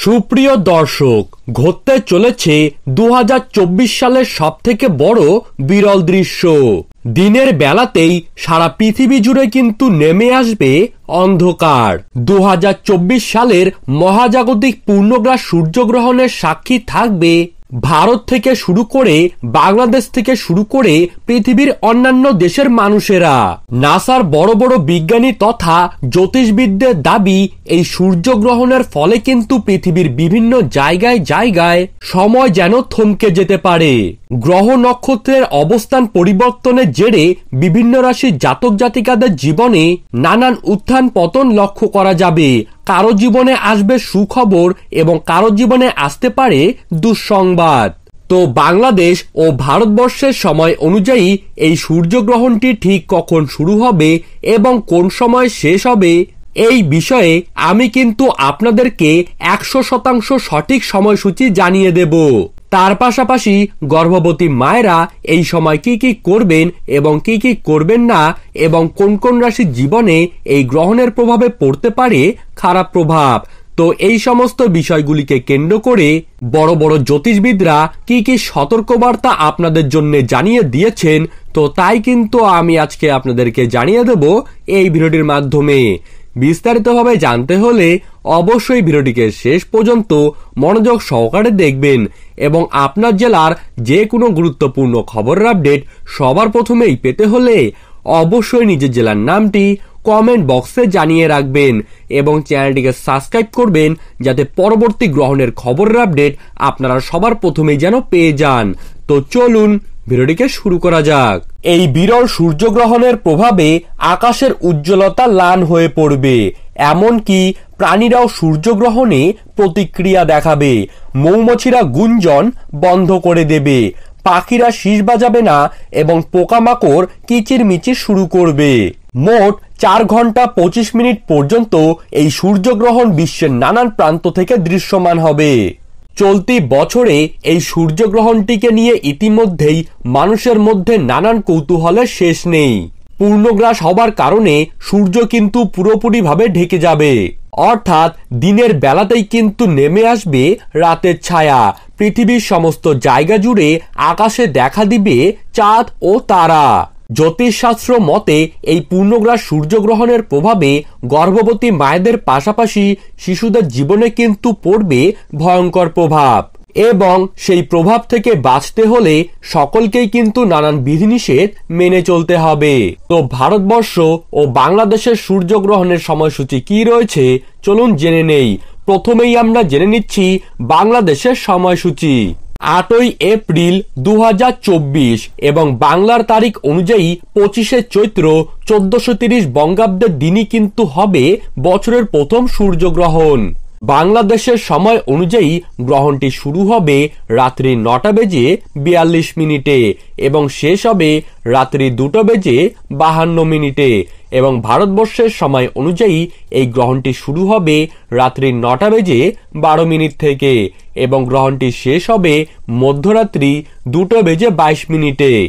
সুপ্রিয় দর্শক, ঘটতে চলেছে 2024 সালের সবথেকে বড় বিরল দৃশ্য। দিনের বেলাতেই সারা পৃথিবী জুড়ে কিন্তু নেমে আসবে অন্ধকার। 2024 সালের মহাজাগতিক পূর্ণগ্রাস সূর্যগ্রহণের সাক্ষী থাকবে ভারত থেকে শুরু করে, বাংলাদেশ থেকে শুরু করে পৃথিবীর অন্যান্য দেশের মানুষেরা। নাসার বড় বড় বিজ্ঞানী তথা জ্যোতিষবিদদের দাবি, এই সূর্যগ্রহণের ফলে কিন্তু পৃথিবীর বিভিন্ন জায়গায় জায়গায় সময় যেন থমকে যেতে পারে। গ্রহ নক্ষত্রের অবস্থান পরিবর্তনের জেরে বিভিন্ন রাশির জাতক জাতিকাদের জীবনে নানান উত্থান পতন লক্ষ্য করা যাবে। কারো জীবনে আসবে সুখবর এবং কারো জীবনে আসতে পারে দুঃসংবাদ। তো বাংলাদেশ ও ভারতবর্ষের সময় অনুযায়ী এই সূর্যগ্রহণটি ঠিক কখন শুরু হবে এবং কোন সময় শেষ হবে, এই বিষয়ে আমি কিন্তু আপনাদেরকে 100% সঠিক সময়সূচি জানিয়ে দেব। তার পাশাপাশি গর্ভবতী মায়েরা এই সময় কি কি করবেন এবং কি কি করবেন না, এবং কোন কোন রাশির জীবনে এই গ্রহণের প্রভাবে পড়তে পারে খারাপ প্রভাব, তো এই সমস্ত বিষয়গুলিকে কেন্দ্র করে বড় বড় জ্যোতিষবিদরা কি কি সতর্কবার্তা আপনাদের জন্য জানিয়ে দিয়েছেন, তো তাই কিন্তু আমি আজকে আপনাদেরকে জানিয়ে দেব এই ভিডিওটির মাধ্যমে। বিস্তারিতভাবে জানতে হলে অবশ্যই ভিডিওটিকে শেষ পর্যন্ত মনোযোগ সহকারে দেখবেন এবং আপনার জেলার যে কোনো গুরুত্বপূর্ণ খবরের আপডেট সবার প্রথমেই পেতে হলে অবশ্যই নিজের জেলার নামটি কমেন্ট বক্সে জানিয়ে রাখবেন এবং চ্যানেলটিকে সাবস্ক্রাইব করবেন, যাতে পরবর্তী গ্রহণের খবরের আপডেট আপনারা সবার প্রথমেই যেন পেয়ে যান। তো চলুন ভিডিওটিকে শুরু করা যাক। এই বিরল সূর্যগ্রহণের প্রভাবে আকাশের উজ্জ্বলতা ম্লান হয়ে পড়বে, এমনকি প্রাণীরাও সূর্যগ্রহণে প্রতিক্রিয়া দেখাবে। মৌমাছিরা গুঞ্জন বন্ধ করে দেবে, পাখিরা শীষ বাজাবে না এবং পোকামাকড় কিচিরমিচির শুরু করবে। মোট 4 ঘন্টা 25 মিনিট পর্যন্ত এই সূর্যগ্রহণ বিশ্বের নানান প্রান্ত থেকে দৃশ্যমান হবে। চলতি বছরে এই সূর্যগ্রহণটিকে নিয়ে ইতিমধ্যেই মানুষের মধ্যে নানান কৌতূহলের শেষ নেই। পূর্ণগ্রাস হবার কারণে সূর্য কিন্তু পুরোপুরিভাবে ঢেকে যাবে, অর্থাৎ দিনের বেলাতেই কিন্তু নেমে আসবে রাতের ছায়া। পৃথিবীর সমস্ত জায়গা জুড়ে আকাশে দেখা দিবে চাঁদ ও তারা। জ্যোতিষশাস্ত্র মতে এই পূর্ণগ্রাস সূর্যগ্রহণের প্রভাবে গর্ভবতী মায়েদের পাশাপাশি শিশুদের জীবনে কিন্তু পড়বে ভয়ঙ্কর প্রভাব, এবং সেই প্রভাব থেকে বাঁচতে হলে সকলকেই কিন্তু নানান বিধিনিষেধ মেনে চলতে হবে। তো ভারতবর্ষ ও বাংলাদেশের সূর্যগ্রহণের সময়সূচি কি রয়েছে চলুন জেনে নেই। প্রথমেই আমরা জেনে নিচ্ছি বাংলাদেশের সময়সূচি। 8 এপ্রিল 2024 এবং বাংলার তারিখ অনুযায়ী 25 চৈত্র 1430 বঙ্গাব্দের দিনই কিন্তু হবে বছরের প্রথম সূর্যগ্রহণ। বাংলাদেশের সময় অনুযায়ী গ্রহণটি শুরু হবে রাত্রি 9:42 এবং শেষ হবে রাত্রি 2:52 এবং ভারতবর্ষের সময় অনুযায়ী এই গ্রহণটি শুরু হবে রাত্রি 9:12 থেকে এবং গ্রহণটি শেষ হবে মধ্যরাত্রি 2:22।